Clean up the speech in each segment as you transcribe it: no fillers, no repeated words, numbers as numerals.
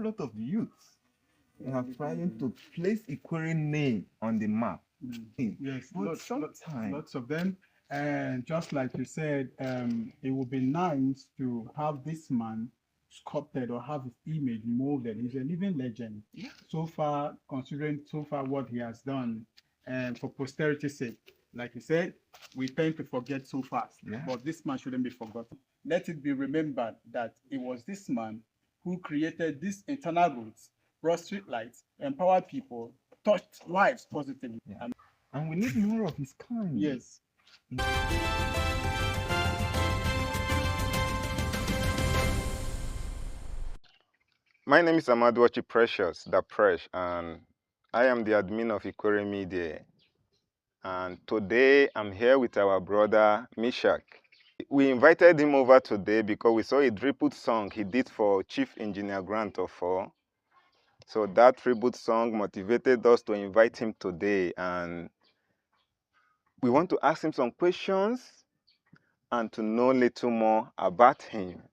lot of youths are trying to place Ikwerre name on the map. Yes, But sometimes lots of them. And just like you said, it would be nice to have this man sculpted or have his image molded. He's a living legend. Yeah. So far, considering so far what he has done, and for posterity's sake, like you said, we tend to forget so fast. Yeah. But this man shouldn't be forgotten. Let it be remembered that it was this man who created these internal routes, brought street lights, empowered people, touched lives positively. Yeah. And we need more of his kind. Yes. My name is Amadwachi Precious, the Presh, and I am the admin of Ikwerre Media. And today I'm here with our brother Mishak. We invited him over today because we saw a tribute song he did for Chief Engineer Grant Offor. So that tribute song motivated us to invite him today, and we want to ask him some questions and to know a little more about him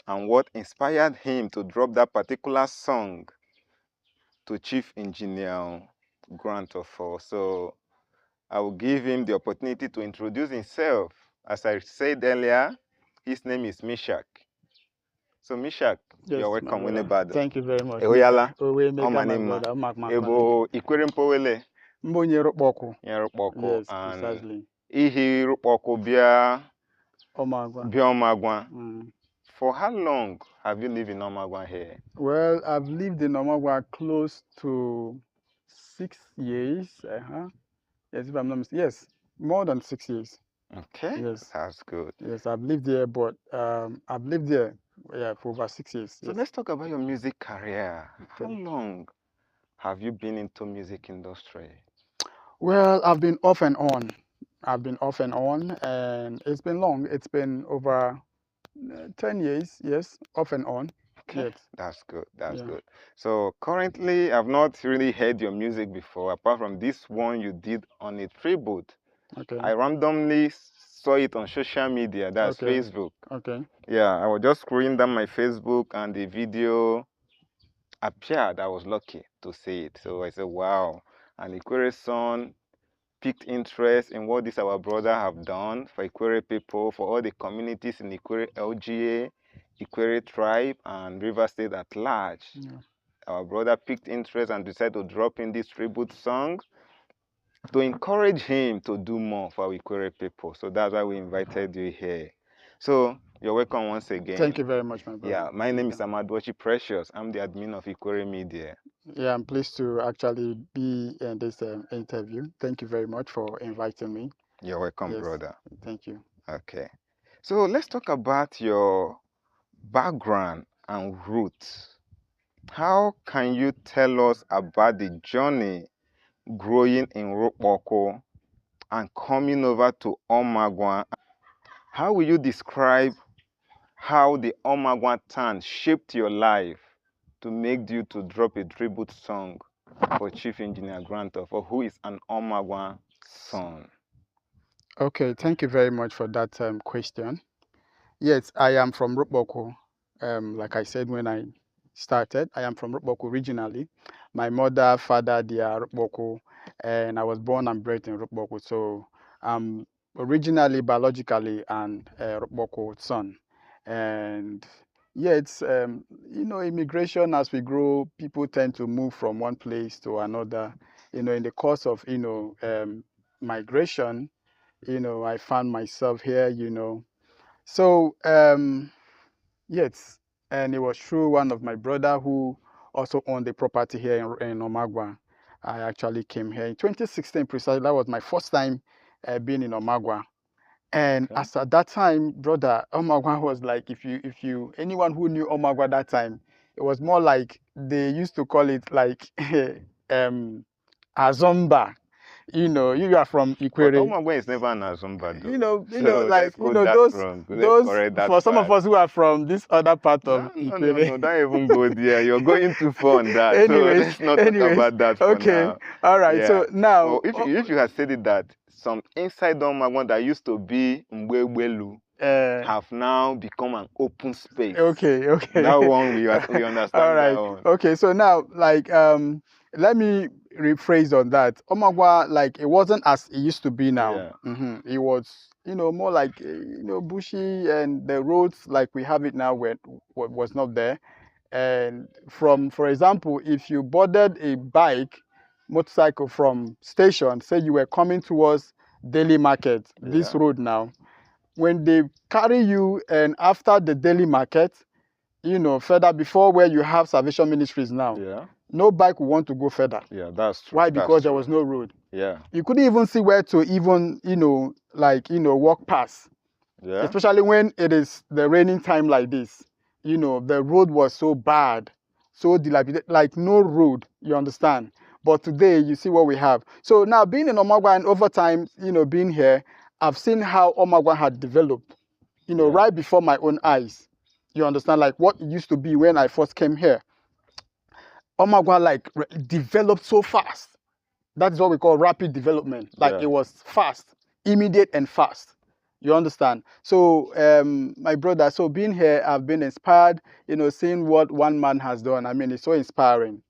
and what inspired him to drop that particular song to Chief Engineer Grant Offor. So I will give him the opportunity to introduce himself. As I said earlier, his name is Mishak. So Mishak, Yes, you're welcome. Winebado. Thank you very much. Ehoyala, Omanima. Ebo Ikwerre Mpowele. Mbonye Rokpoko. Nyerukpoko. Yes, And precisely. Ihi Rukpoko Bia Omagwa. Omagwa. Mm. For how long have you lived in Omagwa here? Well, I've lived in Omagwa close to 6 years. Yes, if I'm not mistaken. Yes, more than 6 years. Okay, Yes. that's good. Yes, I've lived there, but I've lived there for over 6 years. So Yes. let's talk about your music career. How Okay. long have you been into music industry? Well, I've been off and on. And it's been long. It's been over 10 years, yes, off and on. Okay, Yes. that's good. That's Yeah. good. So currently, I've not really heard your music before, apart from this one you did on a tribute. Okay. I randomly saw it on social media, that's Okay. Facebook. Okay. Yeah, I was just scrolling down my Facebook and the video appeared. I was lucky to see it. So I said, wow. And Ikwerre's son piqued interest in what this our brother have done for Ikwerre people, for all the communities in Ikwerre LGA, Ikwerre tribe, and River State at large. Yeah. Our brother piqued interest and decided to drop in this tribute song to encourage him to do more for our Ikwerre people. So that's why we invited you here. So you're welcome once again. Thank you very much, my brother. Yeah, my name is Amadwachi Precious. I'm the admin of Ikwerre Media. Yeah, I'm pleased to actually be in this interview. Thank you very much for inviting me. You're welcome, Yes. brother. Thank you. Okay. So let's talk about your background and roots. How can you tell us about the journey growing in Rukpoko and coming over to Omagwa? How will you describe how the Omagwa town shaped your life to make you to drop a tribute song for Chief Engineer Grant Offor, who is an Omagwa son? Okay, thank you very much for that question. Yes, I am from Rukpoko. Like I said when I started, I am from Rukpoko originally. My mother, father, they are Rukpoko, and I was born and bred in Rukpoko. So I'm originally, biologically, an Rukpoko son. And yeah, it's, immigration, as we grow, people tend to move from one place to another. In the course of, migration, I found myself here, So, yes, and it was through one of my brother who also owned the property here in Omagwa. I actually came here in 2016 precisely. That was my first time being in Omagwa. And Okay. as at that time, brother, Omagwa was like, anyone who knew Omagwa that time, it was more like they used to call it like Azomba. You are from But Ikwerre. Omagwa is never an Azumba, though. Those for some of us who are from this other part of Ikwerre. No, don't even go there. You're going too far on that. Anyways, so let's not talk about that for okay. now. All right. Yeah. So now, Well, if you had said it that some inside Omagwa that used to be Mbwebelu, have now become an open space. Okay. That one we understand. All right. That one. Okay. So now, like, let me rephrase on that. Omagwa, like, it wasn't as it used to be now. Yeah. It was, more like, bushy, and the roads like we have it now was not there. And for example, if you boarded a motorcycle from station, say you were coming towards Daily Market, this Yeah. road now, when they carry you and after the Daily Market, further before where you have Salvation Ministries now, Yeah. no bike will want to go further. Yeah, that's true. Why? That's Because there true. was no road. Yeah. You couldn't even see where to even, walk past. Yeah. Especially when it is the raining time like this. The road was so bad, so dilapidated, like no road, you understand? But today, you see what we have. So now, being in Omagwa and over time, being here, I've seen how Omagwa had developed, Yeah. right before my own eyes. You understand? Like what it used to be when I first came here. Omagwa, like, developed so fast. That's what we call rapid development. Like, Yeah. it was fast, immediate and fast. You understand? So, my brother, so being here, I've been inspired, seeing what one man has done. I mean, it's so inspiring,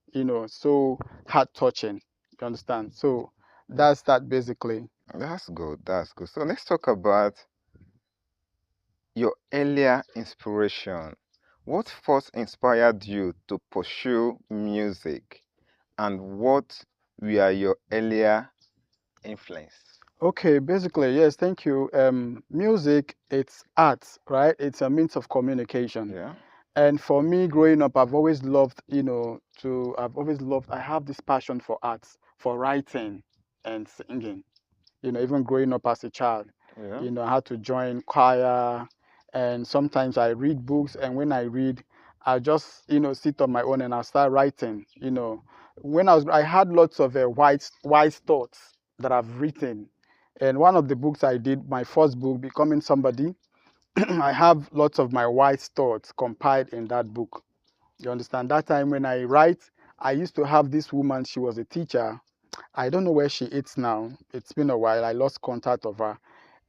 so heart touching. You understand? So that's that basically. That's good. That's good. So let's talk about your earlier inspiration. What first inspired you to pursue music, and what were your earlier influence? Okay, basically, yes, thank you. Music, it's art, right? It's a means of communication. Yeah. And for me, growing up, I've always loved, I have this passion for arts, for writing and singing. Even growing up as a child, Yeah. I had to join choir, and sometimes I read books, and when I read, I just, sit on my own and I start writing. When I had lots of wise thoughts that I've written. And one of the books I did, my first book, Becoming Somebody, I have lots of my wise thoughts compiled in that book. You understand? That time when I write, I used to have this woman, she was a teacher. I don't know where she is now. It's been a while. I lost contact of her.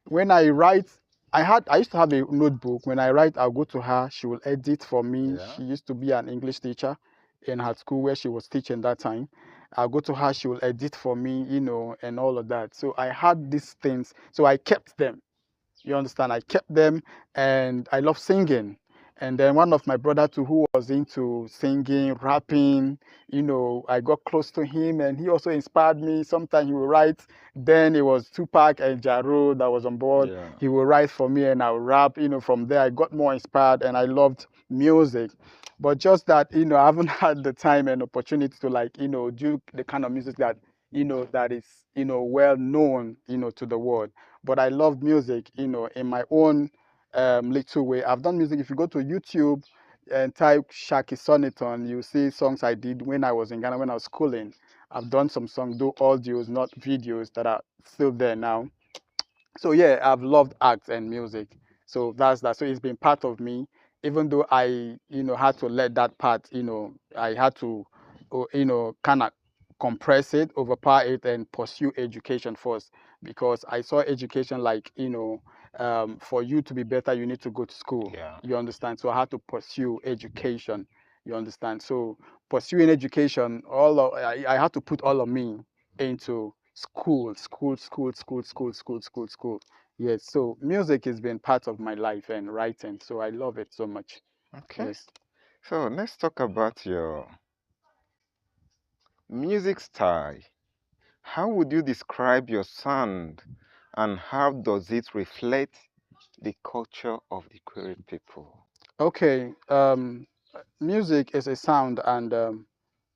When I write, I used to have a notebook. When I write, I'll go to her. She will edit for me. Yeah. She used to be an English teacher in her school where she was teaching that time. I'll go to her. She will edit for me, and all of that. So I had these things. So I kept them. You understand? I kept them, and I love singing. And then one of my brother too, who was into singing, rapping, I got close to him, and he also inspired me. Sometimes he would write. Then it was Tupac and Jaro that was on board. Yeah. He would write for me, and I would rap. From there I got more inspired, and I loved music. But just that, I haven't had the time and opportunity to, like, do the kind of music that, that is, well known, to the world. But I love music, in my own little way. I've done music. If you go to YouTube and type Shaqi Suniton, you see songs I did when I was in Ghana, when I was schooling. I've done some songs, though audios, not videos, that are still there now. So yeah, I've loved art and music. So that's that. So it's been part of me, even though I, had to let that part, I had to, kind of compress it, overpower it, and pursue education first, because I saw education like, for you to be better, you need to go to school. Yeah. You understand? So I had to pursue education. You understand? So pursuing education, I had to put all of me into school. Yes, so music has been part of my life and writing, so I love it so much. Okay. Yes. So let's talk about your music style. How would you describe your sound, and how does it reflect the culture of the Ikwerre people? Okay. Music is a sound and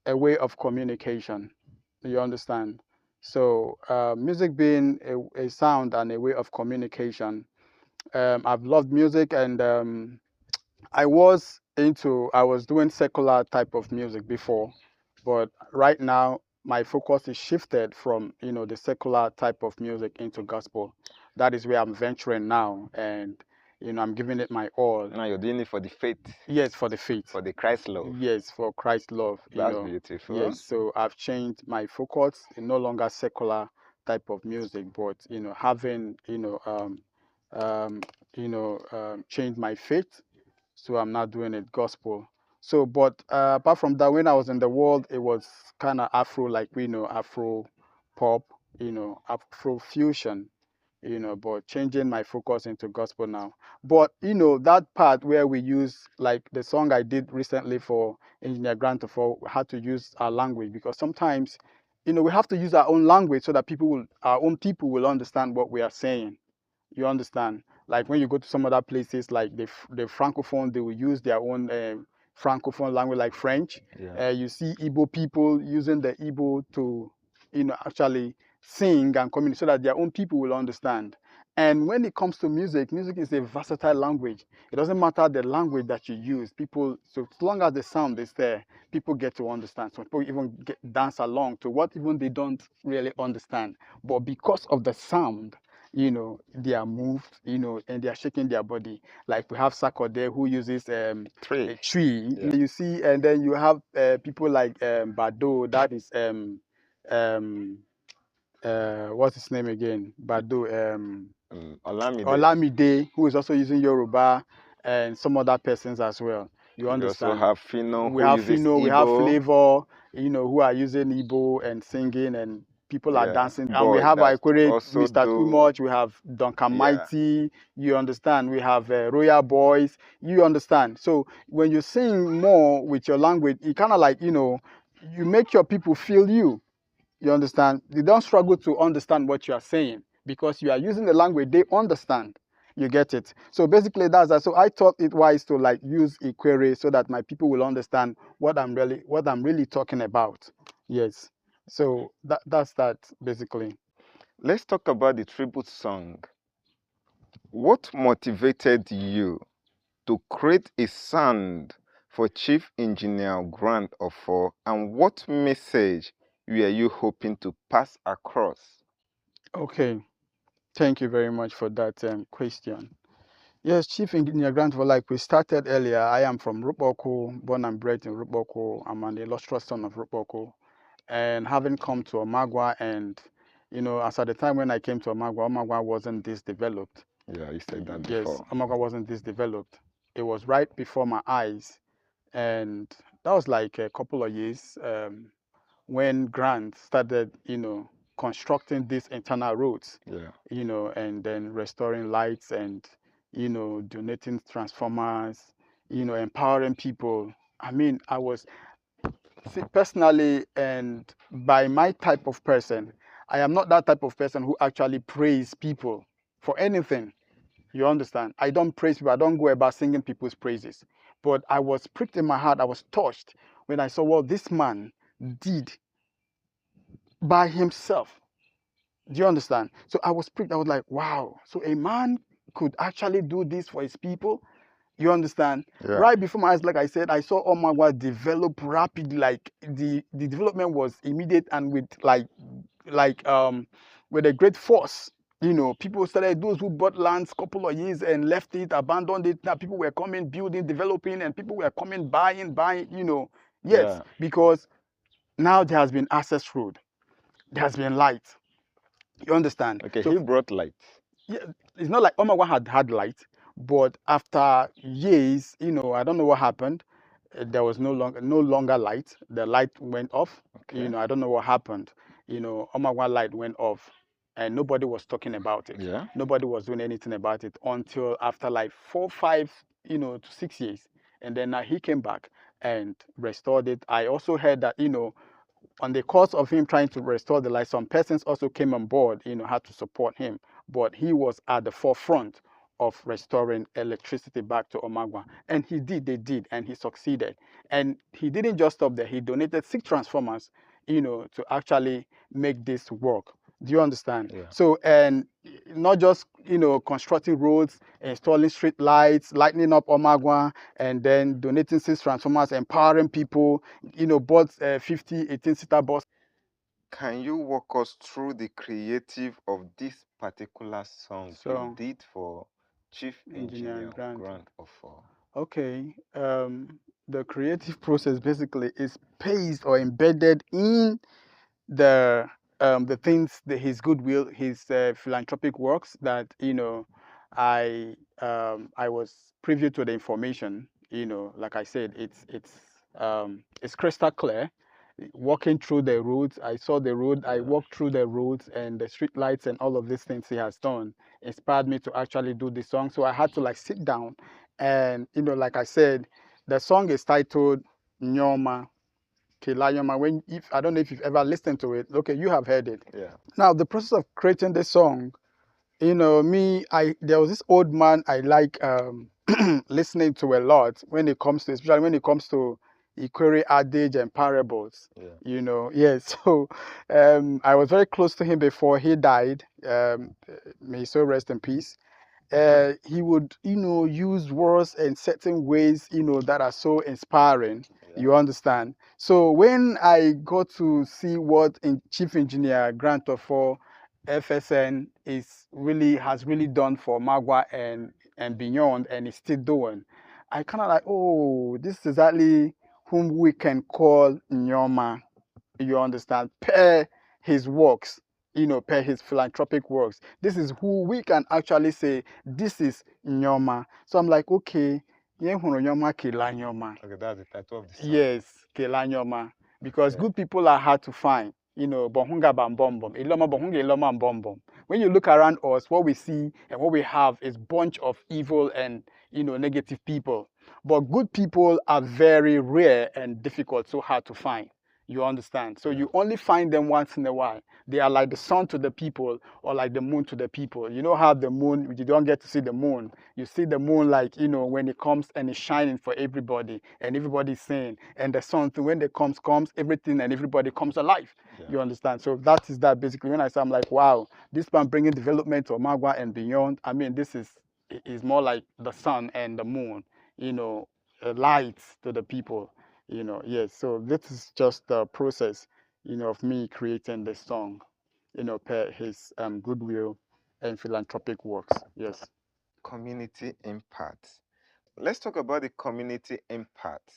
a way of communication. You understand? So, music being a sound and a way of communication. I've loved music, and I was doing secular type of music before, but right now my focus is shifted from, the secular type of music into gospel. That is where I'm venturing now, and, I'm giving it my all. Now you're doing it for the faith, Yes, for the faith. for the Christ love. Yes, for Christ's love, That's beautiful. Yes, so I've changed my focus, no longer secular type of music, but, having, changed my faith. So I'm not doing it gospel. So, but apart from that, when I was in the world, it was kind of Afro, like we know, Afro pop, Afro fusion, but changing my focus into gospel now. But, that part where we use, like the song I did recently for Engineer Grant for, had to use our language because sometimes, we have to use our own language so that our own people will understand what we are saying. You understand? Like when you go to some other places, like the francophone, they will use their own francophone language, like French. Yeah. You see Igbo people using the Igbo to, actually sing and communicate so that their own people will understand. And when it comes to music, music is a versatile language. It doesn't matter the language that you use. People, so as long as the sound is there, people get to understand. So people even dance along to what even they don't really understand. But because of the sound, they are moved, and they are shaking their body. Like we have Sako there who uses Three. a tree. Yeah. You see, and then you have people like Bado, that is um what's his name again? Bado, Olamide. Olamide, who is also using Yoruba, and some other persons as well. You We also understand? have Fino We who have uses Fino, we have Igbo. Flavor, who are using Igbo and singing, and people are Yeah. dancing. And we Boy, have that Ikwerre, also Mr. Too do. Much, we have Duncan Yeah. Mighty, you understand? We have Royal Boys, you understand? So when you sing more with your language, it kind of like, you make your people feel you. You understand? They don't struggle to understand what you are saying because you are using the language they understand. You get it? So basically that's that. So I thought it wise to like use Ikwerre so that my people will understand what I'm really talking about. Yes. So that's that basically. Let's talk about the tribute song. What motivated you to create a sound for Chief Engineer Grant Offor, and what message were you hoping to pass across? Okay. Thank you very much for that question. Yes, Chief Engineer Grant, for like we started earlier, I am from Rupoko, born and bred in Rupoko. I'm an illustrious son of Rupoko. And having come to Omagwa, and as at the time when I came to Omagwa wasn't this developed. Yeah, you said that Yes, before. Omagwa wasn't this developed. It was right before my eyes, and that was like a couple of years when Grant started, constructing these internal roads, Yeah. and then restoring lights and, donating transformers, empowering people. I mean, I was personally, and by my type of person, I am not that type of person who actually praise people for anything. You understand? I don't praise people. I don't go about singing people's praises. But I was pricked in my heart. I was touched when I saw what this man did by himself. Do you understand? So I was pricked. I was like, wow. So a man could actually do this for his people. You understand? Yeah. Right before my eyes, like I said, I saw Omagwa develop rapidly. Like the development was immediate and with with a great force. People started, those who bought lands couple of years and left it, abandoned it. Now people were coming, building, developing, and people were coming, buying. Yes, Yeah. because now there has been access road, there has been light. You understand? Okay, So he brought light. yeah, it's not like Omagwa had light, but after years, I don't know what happened. There was no longer light. The light went off. Okay. I don't know what happened. Omagwa light went off, and nobody was talking about it. Yeah. Nobody was doing anything about it until after like 4, 5, to 6 years, and then now he came back and restored it. I also heard that on the course of him trying to restore the light, some persons also came on board, had to support him. But he was at the forefront of restoring electricity back to Omagwa. And they did, and he succeeded. And he didn't just stop there. He donated 6 transformers, to actually make this work. Do you understand? Yeah. So, and not just, constructing roads, installing street lights, lightening up Omagwa, and then donating 6 transformers, empowering people, bought 50 18-seater bus. Can you walk us through the creative of this particular song you So, did for Chief Engineer Engineer Grant. Grant Offor? Okay. The creative process basically is based or embedded in the things, his goodwill, his philanthropic works that I I was privy to the information. Like I said, it's crystal clear. Walking through the roads, I saw the road. I walked through the roads and the street lights and all of these things he has done inspired me to actually do the song. So I had to like sit down, and like I said, the song is titled Nyoma Kilayoma. When if I don't know if you've ever listened to it. Okay, you have heard it. Yeah. Now the process of creating this song, there was this old man I like listening to a lot especially when it comes to Ikwerre adage and parables. Yeah. Yes. So I was very close to him before he died. May he so rest in peace. He would, use words and certain ways, that are so inspiring. Yeah. You understand? So when I got to see what Chief Engineer Grant Offor FSN has really done for Magua and beyond, and is still doing, I kind of like, oh, this is exactly whom we can call Nyoma. You understand? Per his works, per his philanthropic works. This is who we can actually say this is Nyoma. So I'm like, okay, Nyoma Kela Nyoma. Okay, that's the title of the song. Yes, Kela Nyoma. Because Yeah. good people are hard to find. Bohunga Bambombom. Iloma Bohunga Iloma Bombom. When you look around us, what we see and what we have is bunch of evil and negative people. But good people are very rare and difficult, so hard to find. You understand? So you only find them once in a while. They are like the sun to the people or like the moon to the people. You know how the moon, you don't get to see the moon. You see the moon like, when it comes and it's shining for everybody and everybody's saying, and the sun, when it comes, everything and everybody comes alive. Yeah. You understand? So that is that basically. When I say, I'm like, wow, this man bringing development to Omagua and beyond. I mean, this is more like the sun and the moon, lights to the people. Yes. So this is just the process, of me creating this song, per his goodwill and philanthropic works. Yes. Community impact. Let's talk about the community impact.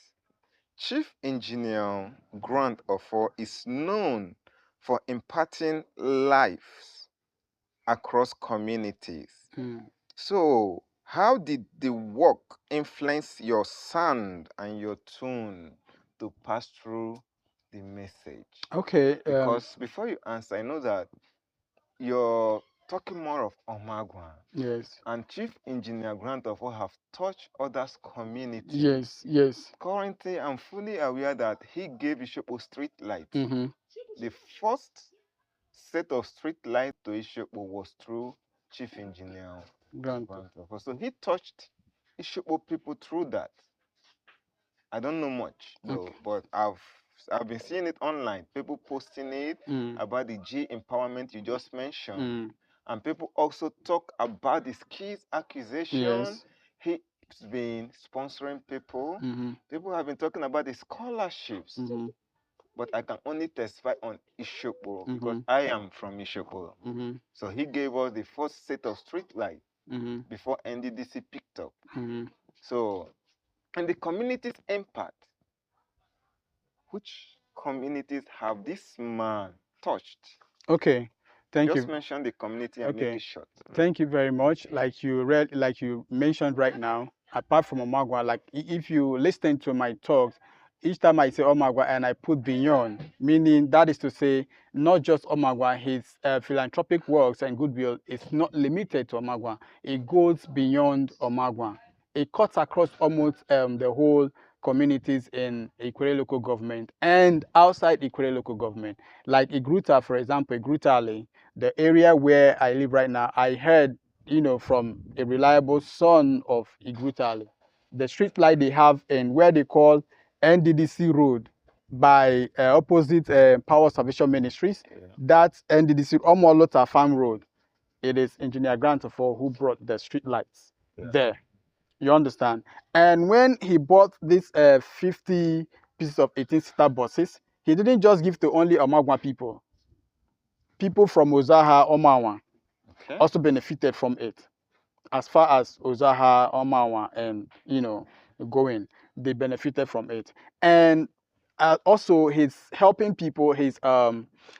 Chief Engineer Grant Offor is known for imparting lives across communities. So, how did the work influence your sound and your tune to pass through the message? Okay. Because before you answer, I know that you're talking more of Omagua. Yes. And Chief Engineer Grant Offor have touched others' communities. Yes. Yes. Currently, I'm fully aware that he gave Ishopo street lights. The first set of street lights to Ishopo was through Chief Engineer Grant Offor. So he touched Ishopo people through that. I don't know much though, but I've been seeing it online. People posting it about the G empowerment you just mentioned. And people also talk about the skills accusation. Yes. He's been sponsoring people. People have been talking about the scholarships. But I can only testify on Ishopo because I am from Ishopo. So he gave us the first set of street lights before NDDC picked up. So, and the community's impact. Which communities have this man touched? Okay. Thank you. Just mention the community and make it short. Thank you very much. Like you mentioned right now, apart from Omagua, like if you listen to my talks, each time I say Omagua and I put beyond, meaning that is to say, not just Omagua, his philanthropic works and goodwill is not limited to Omagua. It goes beyond Omagua. It cuts across almost the whole communities in Ikwerre local government and outside Ikwerre local government. Like Igruta, for example, Igrutale, the area where I live right now, I heard, from a reliable son of Igrutale, the street light they have in where they call NDDC Road by opposite Power Salvation Ministries. That's NDDC Omolota Farm Road. It is Engineer Grant Offor who brought the street lights there. You understand? And when he bought this 50 pieces of 18-seater buses, he didn't just give to only Omagua people. People from Ozaha, Omawa also benefited from it. As far as Ozaha, Omawa, and going, they benefited from it. And also, he's helping people. He's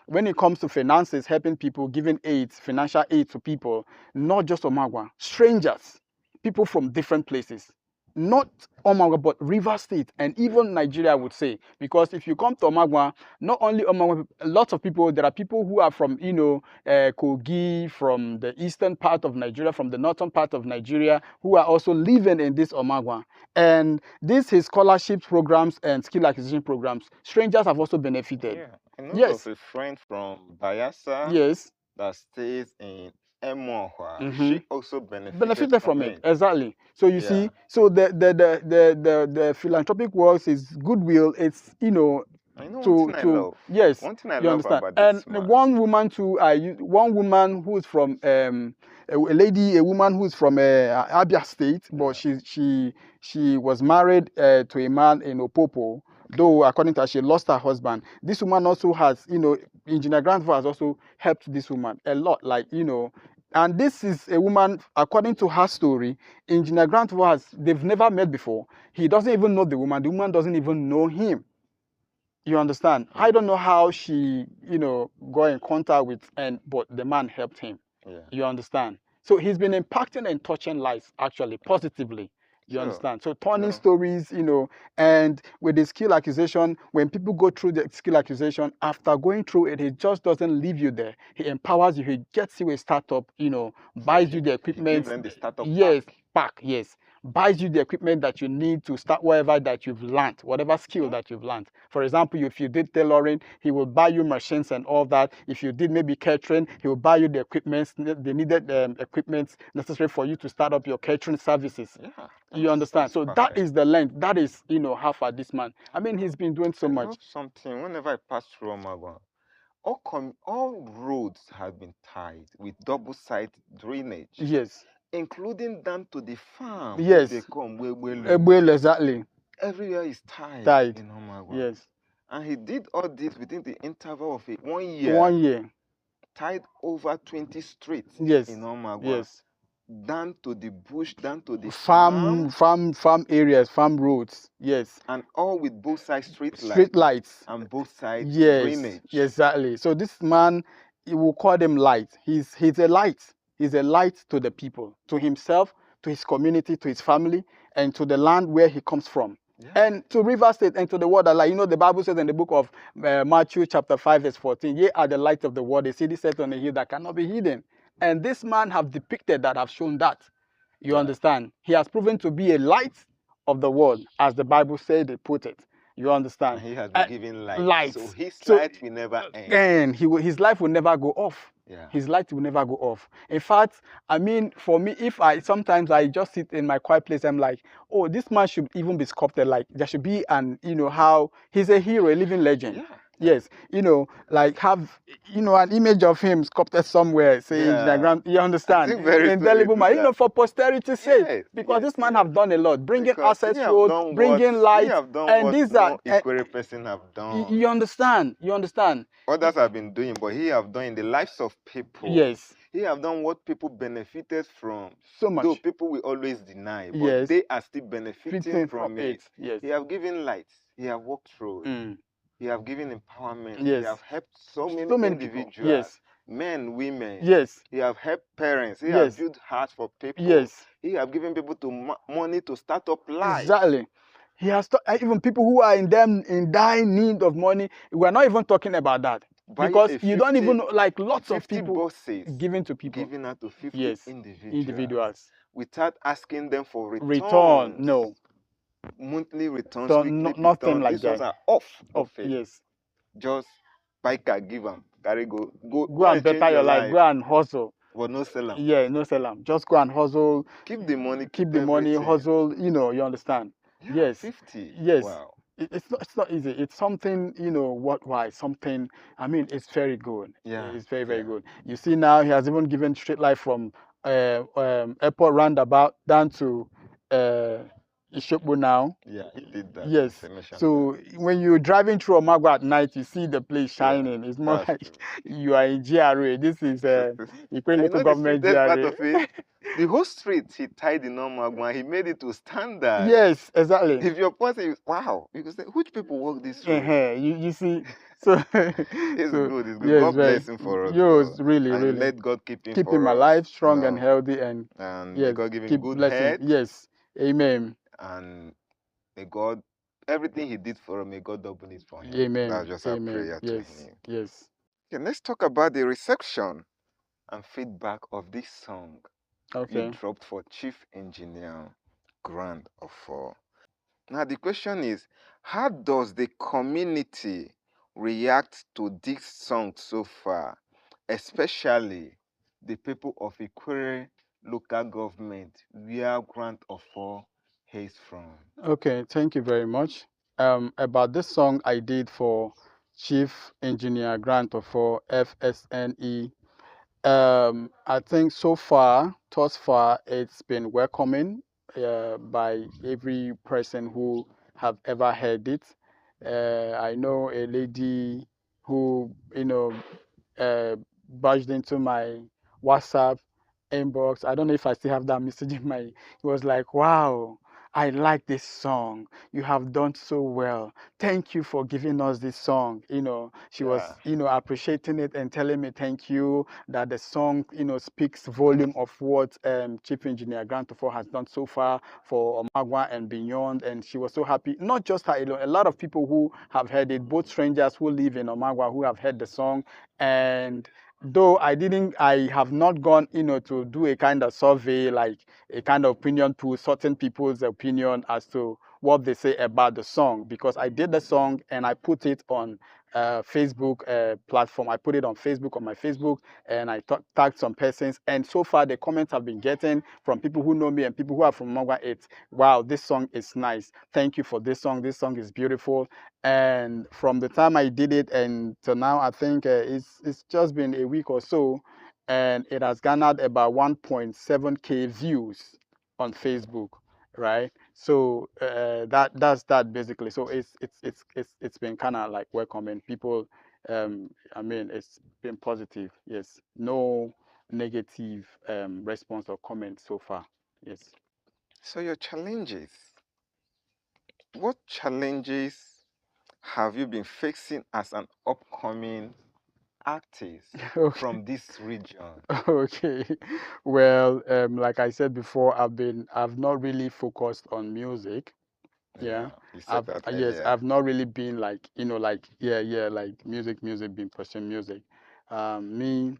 when it comes to finances, helping people, giving aid, financial aid to people, not just Omagua, strangers. people from different places. Not Omagwa, but River State and even Nigeria, I would say. Because if you come to Omagwa, not only Omagwa, lots of people, there are people who are from, Kogi, from the eastern part of Nigeria, from the northern part of Nigeria, who are also living in this Omagwa. And this is scholarship programs and skill acquisition programs. Strangers have also benefited. Yeah, I know Yes. of a friend from Bayelsa Yes. that stays in Emohua. Mhm. She also benefited From it. Exactly. So you Yeah. see, so the philanthropic works is goodwill. It's I know one thing I love. yes. One thing I You love understand? about And this man. one woman who's from a woman who's from Abia State, but she was married to a man in Opopo. Though according to her, she lost her husband. This woman also has, Engineer Grandfather has also helped this woman a lot. Like, and this is a woman, according to her story, Engineer Grandfather they've never met before. He doesn't even know the woman doesn't even know him. You understand? I don't know how she, got in contact with, but the man helped him. Yeah. You understand? So he's been impacting and touching lives actually positively. You Sure. understand? So turning Sure. stories, and with the skill acquisition, when people go through the skill acquisition, after going through it, he just doesn't leave you there. He empowers you. He gets you a startup, buys you the equipment. Gives them the startup Yes, pack. yes. Buys you the equipment that you need to start whatever that you've learned, whatever skill that you've learned. For example, if you did tailoring, he will buy you machines and all that. If you did maybe catering, he will buy you the equipment, the needed equipment necessary for you to start up your catering services. Yeah. You understand? So that is the length. That is, how far this man. I mean, he's been doing so much. I love something. Whenever I pass through Omagwa, all roads have been tied with double-side drainage. Yes. Including down to the farm. Yes. They come Well, exactly. Everywhere is tied. In Omagwa. Yes. And he did all this within the interval of 1 year. 1 year. Tied over 20 streets. Yes. In Omagwa. Yes. Down to the bush, down to the farm areas, farm roads. Yes. And all with both sides street lights. And both sides drainage. Yes, exactly. So this man, he will call them light. He's a light. He's a light to the people, to himself, to his community, to his family, and to the land where he comes from. Yeah. And to River State and to the world. Like, the Bible says in the book of Matthew chapter 5 verse 14, ye are the light of the world, a city set on a hill that cannot be hidden. And this man have depicted that, have shown that. You understand? He has proven to be a light of the world, as the Bible said they put it. You understand? And he has been given light. So his light will never end. And his life will never go off. Yeah. His light will never go off. In fact, I mean, for me, sometimes I just sit in my quiet place, I'm like, oh, this man should even be sculpted. Like, there should be how he's a hero, a living legend. Yeah. Yes, like have an image of him sculpted somewhere, say diagram. You understand? Indelible man, for posterity's sake, because this man have done a lot, bringing access road, bringing light, and these are Ikwerre person have done. You understand? You understand? Others have been doing, but he have done in the lives of people. Yes. He have done what people benefited from. So much. Though people will always deny, but they are still benefiting from it. Yes. He have given light. He have walked through. He have given empowerment. Yes. He have helped so many individuals. People. Yes. Men, women. Yes. He have helped parents. He have built hearts for people. Yes. He have given people money to start up life. Exactly. He has even people who are in dire need of money. We're not even talking about that. Because you don't even know, like lots of people giving to people. Giving out to 50 individuals. Without asking them for return. No. Monthly returns, nothing like that. These are off it. Yes. Just buy car, give them. Carry go and better your life. Go and hustle. But no sell them. Yeah, no sell them. Just go and hustle. Keep the money. Keep the money. Hustle. You understand? Yeah, yes. 50. Yes. Wow. It's not easy. It's something, worthwhile. Something. I mean, it's very good. Yeah. It's very good. You see now, he has even given straight life from airport roundabout down to Ishokbo now. Yeah, he did that. Yes. So when you're driving through Omagwa at night, you see the place shining. It's more like you are in GRA. This is Ikwerre government GRA. The whole street he tied in Omagwa. He made it to standard. Yes, exactly. If you're passing, wow, because which people walk this way? You see. So, It's so good. It's good. yes, God very bless him for us, yours though, really, and really let God keep him keep him for us. alive, You strong and know, healthy, and and may yes, God give him keep good blessing. health, Yes, amen, and may God everything he did for him, may God double it for him. That's amen, just our amen. prayer to Yes, him. yes. Okay, let's talk about the reception and feedback of this song you Okay. dropped for Chief Engineer Grant Offor. Now the question is, how does the community react to this song so far, especially the people of Ikwerre local government where Grant Offor hails from? Okay, thank you very much. About this song I did for Chief Engineer Grant for FSNE. I think thus far, it's been welcoming by every person who have ever heard it. I know a lady who, barged into my WhatsApp inbox. I don't know if I still have that message in my. It was like, "Wow, I like this song. You have done so well. Thank you for giving us this song." She Yeah. was, appreciating it and telling me thank you that the song, speaks volume of what Chief Engineer Grantofor has done so far for Omagwa and beyond. And she was so happy. Not just her alone. A lot of people who have heard it, both strangers who live in Omagwa who have heard the song. And though I have not gone, to do a kind of survey, like a kind of opinion pool, certain people's opinion as to what they say about the song, because I did the song and I put it on Facebook platform. I put it on Facebook, on my Facebook, and I tagged some persons. And so far, the comments I've been getting from people who know me and people who are from Mongwa, it's, wow, this song is nice. Thank you for this song. This song is beautiful. And from the time I did it and to now, I think it's just been a week or so, and it has garnered about 1.7K views on Facebook, right? So that's that basically. So it's been kind of like welcoming people. I mean, it's been positive. Yes, no negative response or comment so far. Yes. So your challenges. What challenges have you been facing as an upcoming artist Okay. from this region? Okay. Well, like I said before, I've not really focused on music. Yeah. Yeah, you said that Yes, earlier. I've not really been like, like, yeah, like music, been pursuing music. Me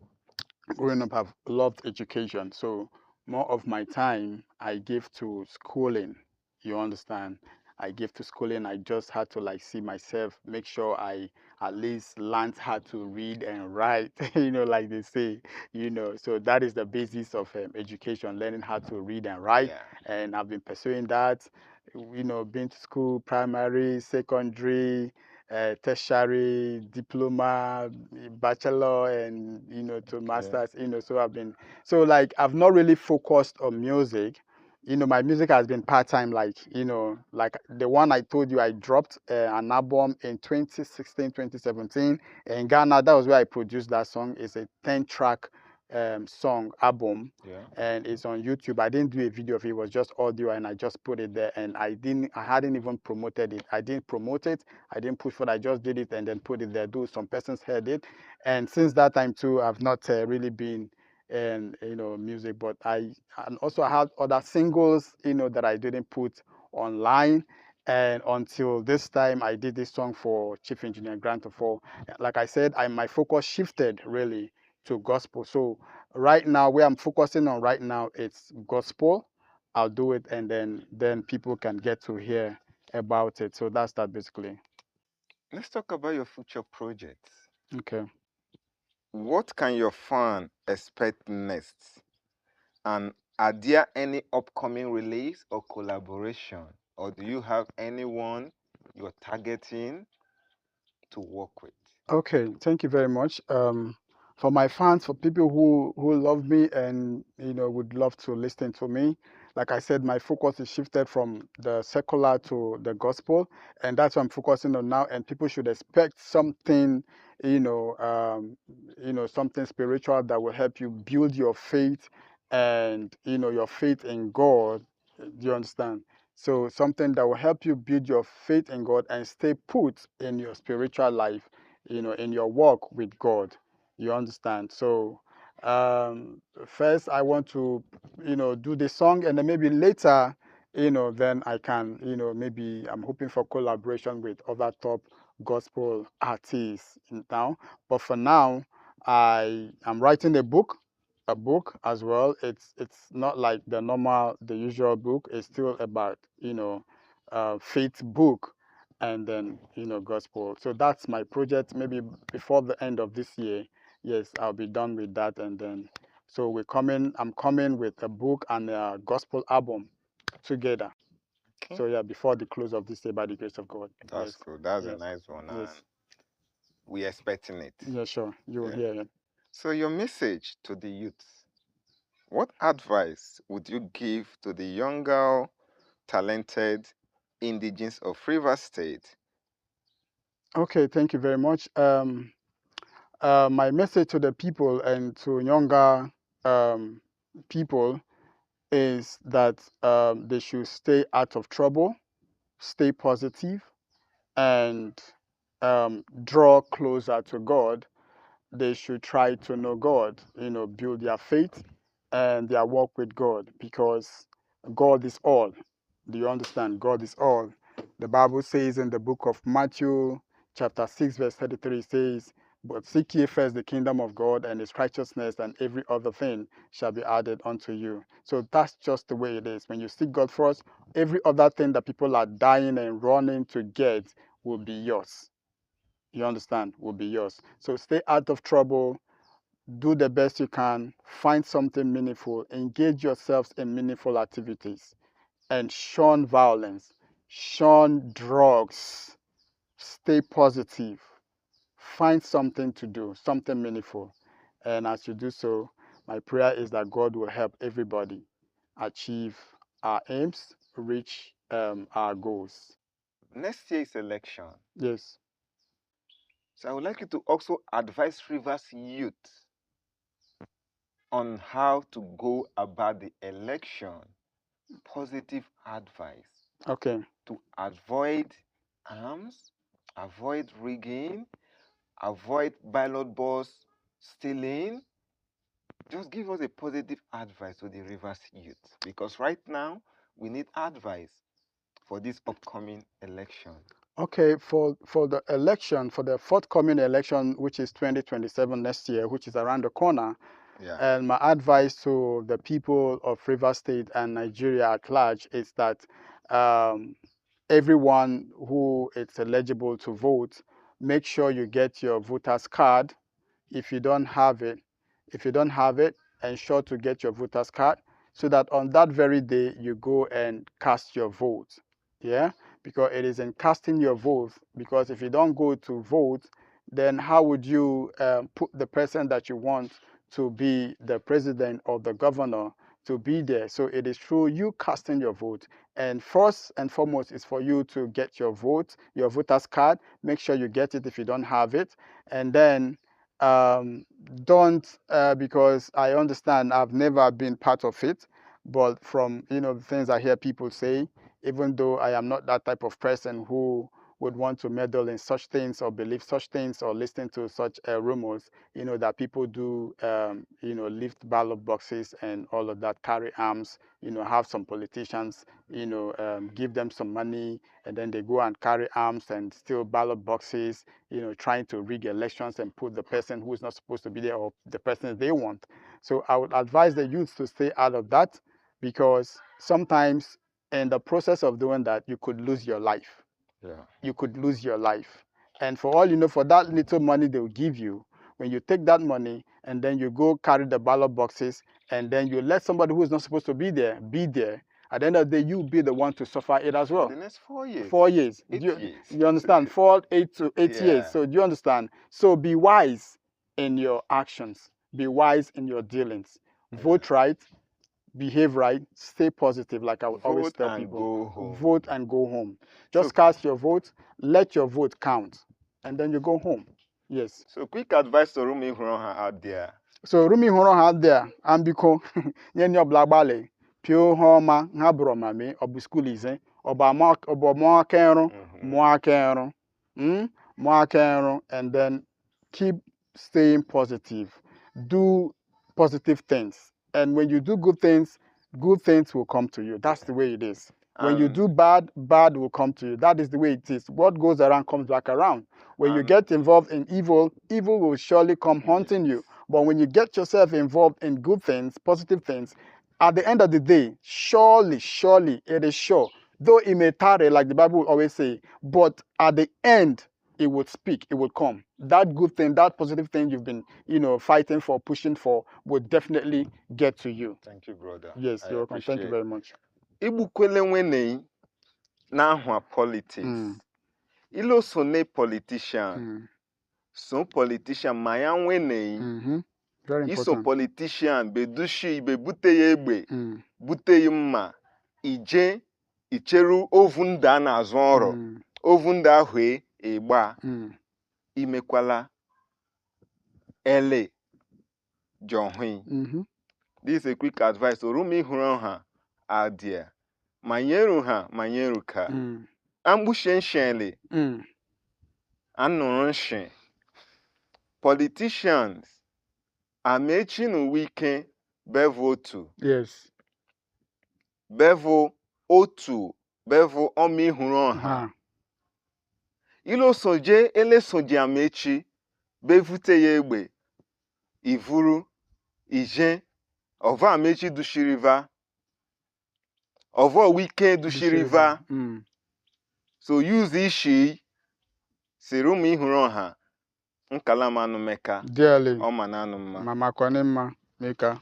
growing up, I've loved education, so more of my time I give to schooling. You understand? I give to schooling. I just had to like see myself, make sure I at least learned how to read and write. Like they say. So that is the basis of education, learning how to read and write. Yeah. And I've been pursuing that. Been to school, primary, secondary, tertiary, diploma, bachelor, and to Okay. masters. So I've not really focused on music. My music has been part-time, like like the one I told you I dropped an album in 2016, 2017 in Ghana. That was where I produced that song. It's a 10-track song album, Yeah. and it's on YouTube. I didn't do a video of it. It was just audio, and I just put it there. And I hadn't even promoted it. I didn't promote it. I didn't push for it. I just did it and then put it there. Though some persons heard it, and since that time too, I've not really been in music. But and also I had other singles that I didn't put online. And until this time, I did this song for Chief Engineer Grant for. Like I said, my focus shifted really to gospel. So right now, where I'm focusing on right now, it's gospel. I'll do it, and then people can get to hear about it. So that's that basically. Let's talk about your future projects. Okay. What can your fan expect next? And are there any upcoming release or collaboration? Or do you have anyone you're targeting to work with? Okay, thank you very much. For my fans, for people who love me and would love to listen to me, like I said, my focus is shifted from the secular to the gospel, and that's what I'm focusing on now. And people should expect something, something spiritual that will help you build your faith and your faith in God. Do you understand? So something that will help you build your faith in God and stay put in your spiritual life in your walk with God. You understand? So first I want to, do the song, and then maybe later, then I can, maybe I'm hoping for collaboration with other top gospel artists in town. But for now, I am writing a book as well. It's not like the usual book. It's still about, faith book, and then, gospel. So that's my project. Maybe before the end of this year, yes, I'll be done with that. And then, so I'm coming with a book and a gospel album together. Okay. So yeah, before the close of this year, by the grace of God. That's Yes. good. That's a Yes. nice one. Yes. And we're expecting it. Yeah, sure. You will Yeah. hear it. So your message to the youth, what advice would you give to the younger, talented indigenes of Rivers State? Okay, thank you very much. My message to the people and to younger people is that they should stay out of trouble, stay positive, and draw closer to God. They should try to know God, build their faith and their walk with God, because God is all. Do you understand? God is all. The Bible says in the book of Matthew, chapter 6, verse 33, says, "But seek ye first the kingdom of God and his righteousness, and every other thing shall be added unto you." So that's just the way it is. When you seek God first, every other thing that people are dying and running to get will be yours. You understand? Will be yours. So stay out of trouble, do the best you can, find something meaningful, engage yourselves in meaningful activities, and shun violence, shun drugs, stay positive, find something to do, something meaningful. And as you do so, my prayer is that God will help everybody achieve our aims, reach our goals. Next year is election. Yes. So I would like you to also advise Rivers youth on how to go about the election. Positive advice Okay. to avoid arms, avoid rigging, avoid ballot box stealing. Just give us a positive advice to the Rivers youth, because right now we need advice for this upcoming election. Okay, for the election, for the forthcoming election, which is 2027 next year, which is around the corner, Yeah. and my advice to the people of Rivers State and Nigeria at large is that everyone who is eligible to vote, make sure you get your voter's card. If you don't have it, ensure to get your voter's card, so that on that very day you go and cast your vote. Yeah, because it is in casting your vote. Because if you don't go to vote, then how would you put the person that you want to be the president or the governor to be there? So it is through you casting your vote. And first and foremost is for you to get your vote, your voter's card. Make sure you get it if you don't have it. And then don't, because I understand, I've never been part of it, but from the things I hear people say, even though I am not that type of person who would want to meddle in such things or believe such things or listen to such rumors, that people do, lift ballot boxes and all of that, carry arms, have some politicians, give them some money, and then they go and carry arms and steal ballot boxes, trying to rig elections and put the person who is not supposed to be there or the person they want. So I would advise the youth to stay out of that, because sometimes in the process of doing that, you could lose your life. Yeah. You could lose your life. And for all you know, for that little money they will give you, when you take that money and then you go carry the ballot boxes and then you let somebody who is not supposed to be there, at the end of the day, you'll be the one to suffer it as well. The next 4 years. 4 years. 8 Do years. you understand? 8 to 8 Yeah. years. So do you understand? So be wise in your actions. Be wise in your dealings. Vote right, behave right, stay positive, like I would always Vote tell and people. go home. Vote and go home. Just So- cast your vote, let your vote count, and then you go home. Yes. So quick advice to Rumi Huronha out there. So Rumi Horo had there, ambiko, yenyo blagbale, pio homa, habro mami, obu school is, oba mo kenro, mo kenro. and then keep staying positive. Do positive things. And when you do good things will come to you. That's the way it is. When you do bad, bad will come to you. That is the way it is. What goes around comes back around. When you get involved in evil, evil will surely come haunting you. But when you get yourself involved in good things, positive things, at the end of the day, surely, it is sure. Though it may tarry, like the Bible will always say, but at the end, it would speak, it would come. That good thing, that positive thing you've been, fighting for, pushing for, would definitely get to you. Thank you, brother. Yes, you're welcome. Thank you very much. Ibukwele nwene na ahwa politics. Ilo sone politician. So politician maya nwene. Very important. Iso politician bedushi bebute yegbe. Bute yumma. Ije icheru ovunda na azoro. Ovunda hwe egba. Imekwala ele John. This is a quick advice. Orumi huronha adia. Manyeru ha manyeru ka. Ambushen shenle. Anuronshen. Politicians are making weekend bevo to. Yes. Bevo otu. Bevo omi huronha. Ilo soje ele soje amechi. Bevute yegbe. Ivuru. Ije. Ova amechi dushiriva. Ova weekend dushiriva. So use ishi. Serum ihuronha. Nkalamanu meka. Dearly. Omananu ma. Mama kwanema meka.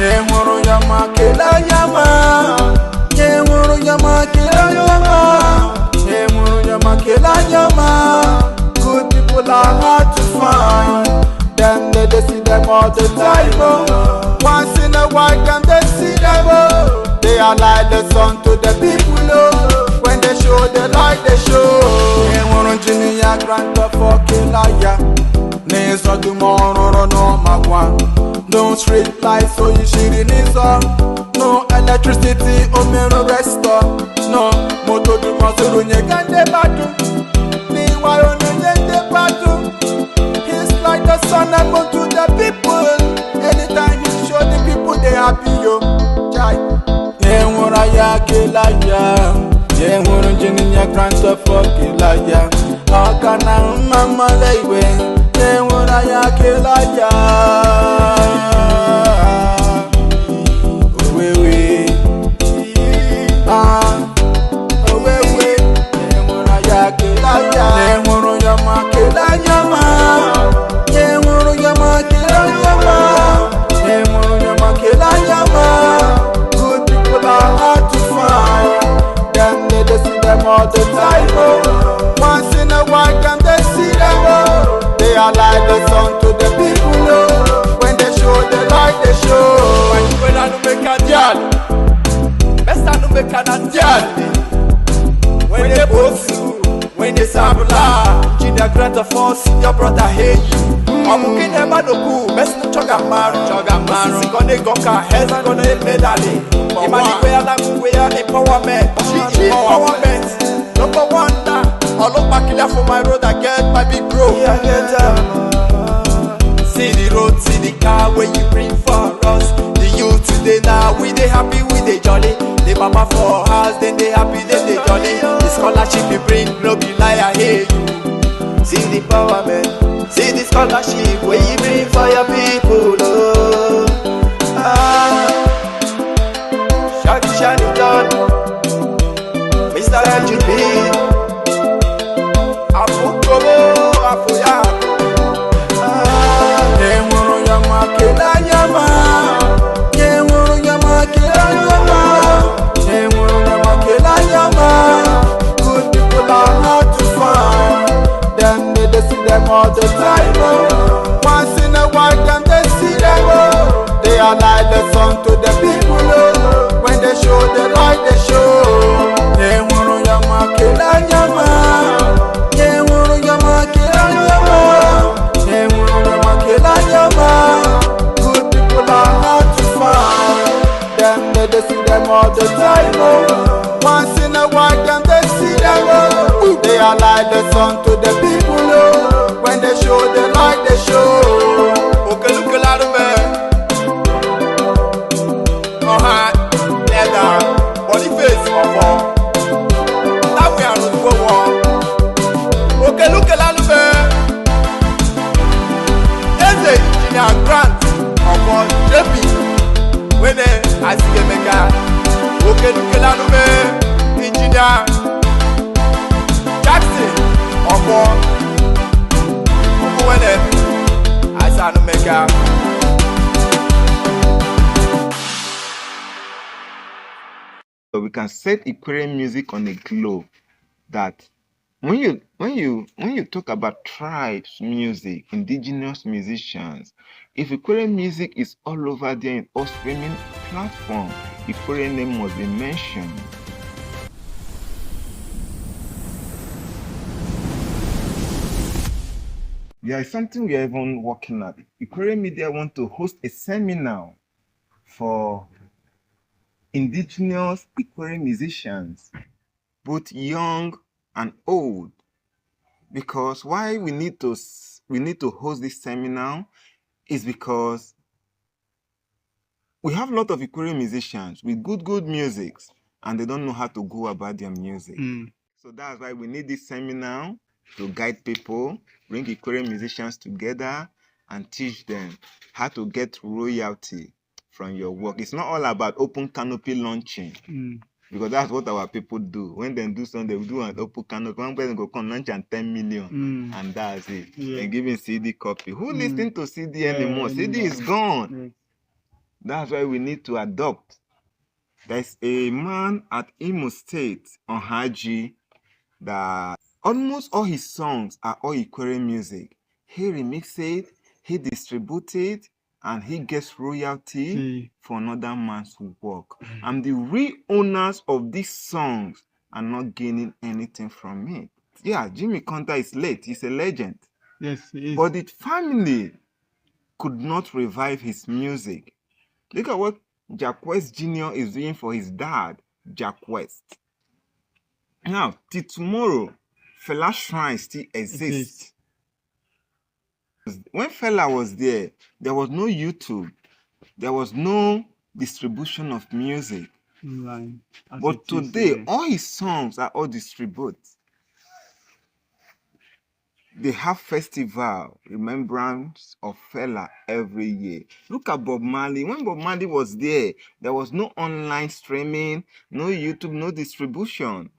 Yemuru yama kela yama. Yemuru yama kela yama. Yemuru yama kela yama. Good people are hard to find. Them they see them all the time. Once in a while can they see them. They are like the sun to the people. When they show the light they show. Yemuru juniya grandpa for Kelaya. Neso tomorrow no magwan. No street lights so you should need some. No electricity or no restaurant. No moto du masuru nyegande batu. Ni wayo nyegande batu. He's like the sun above to the people. Anytime he show the people they happy yo. Jai. Yemura ya Kelaya. Yemura jininya granta for Kelaya. Akana mama leiwe. Yemura ya Kelaya. Owewe. Owewe. Yemura ya Kelaya. Yemura yama Kelaya ma. Yemura yama Kelaya ma. Yemura yama Kelaya ma. Good people are hard to find. Them they see them all the time. Once in a while can they see them. They are like the sun to the people. When they show the light they show. When I don't make a deal, best I don't make a deal. When they both you, when they sabla, Jida granta force, your brother hate you. I'm looking at Madoku, best no chogamaru. This is gonna go car, heads are gonna medali. Emmanuel Languea, empowerment. Empowerment. Number one now. I look back here for my road, I get my big bro. See the road, see the car where you bring for us. The youth today now, we they happy, we they jolly. The mama for us, then they happy, then they jolly. The scholarship you bring, no be lie, I hear you. See the power man, see the scholarship where you bring for your people. Oh. Shaqi Suniton, Mr. LGB. Yemuru yama kela yama. Yemuru yama kela yama. Yemuru yama kela yama. Good people are hard to find. Them they see them all the time. Once in a while can they see them. They are like the sun to the people. When they show the light they show. Yemuru yama kela yama. Yemuru yama kela yama. Yemuru yama kela yama. Good people are hard to find. Them they see them all the time. Once in a while can they see them. They are like the sun to Media. So we can set Ikwerre music on a globe that when you talk about tribes music, indigenous musicians, if Ikwerre music is all over there in all streaming platform, Ikwerre name must be mentioned. There is something we are even working at. Ikwerre Media want to host a seminar for indigenous Ikwerre musicians, both young and old. Because why we need to host this seminar is because we have a lot of Ikwerre musicians with good music, and they don't know how to go about their music. So that's why we need this seminar to guide people, bring Ikwerre musicians together, and teach them how to get royalty from your work. It's not all about open canopy launching. Because that's what our people do. When they do something, they will do an open canopy. One person go come launch and 10 million, and that's it. And giving CD copy. Who listens to CD anymore? CD is gone. That's why we need to adopt. There's a man at Imo State on Haji that almost all his songs are all Ikwerre music. He remixes it, he distributes it, and he gets royalty for another man's work. And the real owners of these songs are not gaining anything from it. Yeah, Jimmy Conta is late. He's a legend. Yes, he is. But the family could not revive his music. Look at what Jack West Jr. is doing for his dad, Jack West. Now, till tomorrow, Fela Shrine still exists. When Fela was there was no YouTube. There was no distribution of music. But today, all his songs are all distributed. They have festival, remembrance of Fela every year. Look at Bob Marley. When Bob Marley was there was no online streaming, no YouTube, no distribution.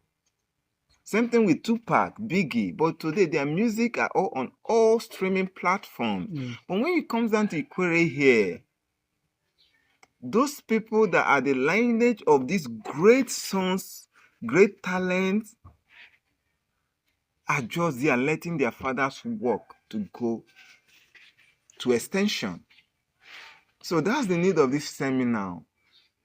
Same thing with Tupac, Biggie. But today, their music are all on all streaming platforms. But when it comes down to Ikwerre here, those people that are the lineage of these great sons, great talents, are just there letting their father's work to go to extension. So that's the need of this seminar.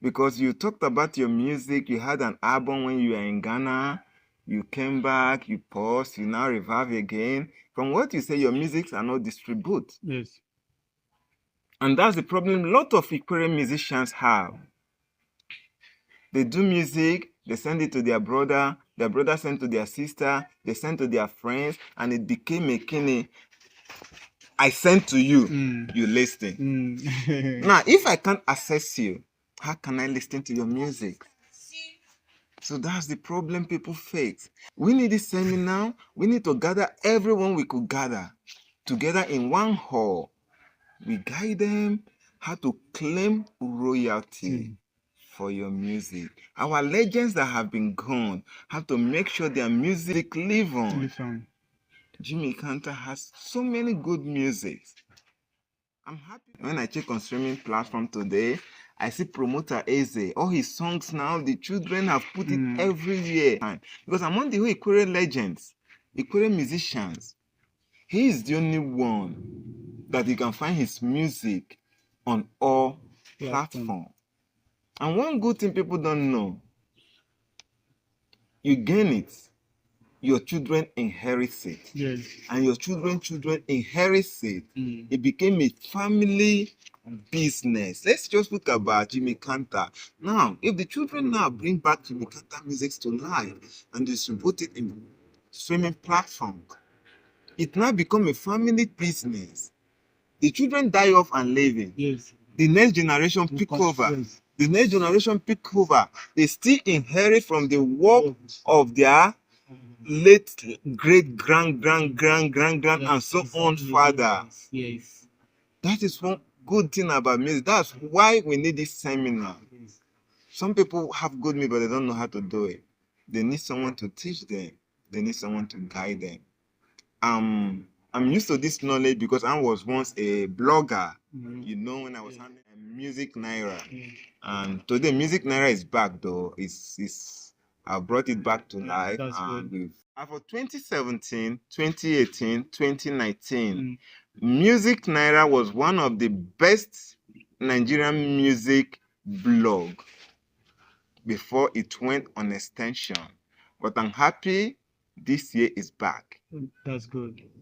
Because you talked about your music, you had an album when you were in Ghana, you came back, you paused, you now revive again. From what you say, your musics are not distributed. Yes. And that's the problem a lot of Ikwerre musicians have. They do music, they send it to their brother send to their sister, they send to their friends, and it became a kidney. I send to you, you listen. Now, if I can't access you, how can I listen to your music? So that's the problem people face. We need this seminar. We need to gather everyone we could gather together in one hall. We guide them how to claim royalty for your music. Our legends that have been gone have to make sure their music live on. Jimmy Cantor has so many good music. I'm happy when I check on streaming platform today, I see Promoter Eze. All his songs now, the children have put it every year. Because among the whole Ikwerre legends, Ikwerre musicians, he is the only one that you can find his music on all platforms. And one good thing people don't know, you gain it, your children inherit it. Yes. And your children inherit it. It became a family business. Let's just look about Jimmy Cantor. Now, if the children now bring back Jimmy Cantor music to life and distribute it in streaming platform, it now become a family business. The children die off and living. Yes. The next generation pick over. Yes. The next generation pick over. They still inherit from the work of their late great grand and so on father. Yes. That is one good thing about music. That's why we need this seminar. Some people have good music, but they don't know how to do it. They need someone to teach them. They need someone to guide them. I'm used to this knowledge because I was once a blogger. You know, when I was handling Music Naira, and today Music Naira is back though. I brought it back to life, and for 2017, 2018, 2019, Music Naira was one of the best Nigerian music blog before it went on extension. But I'm happy this year is back. That's good.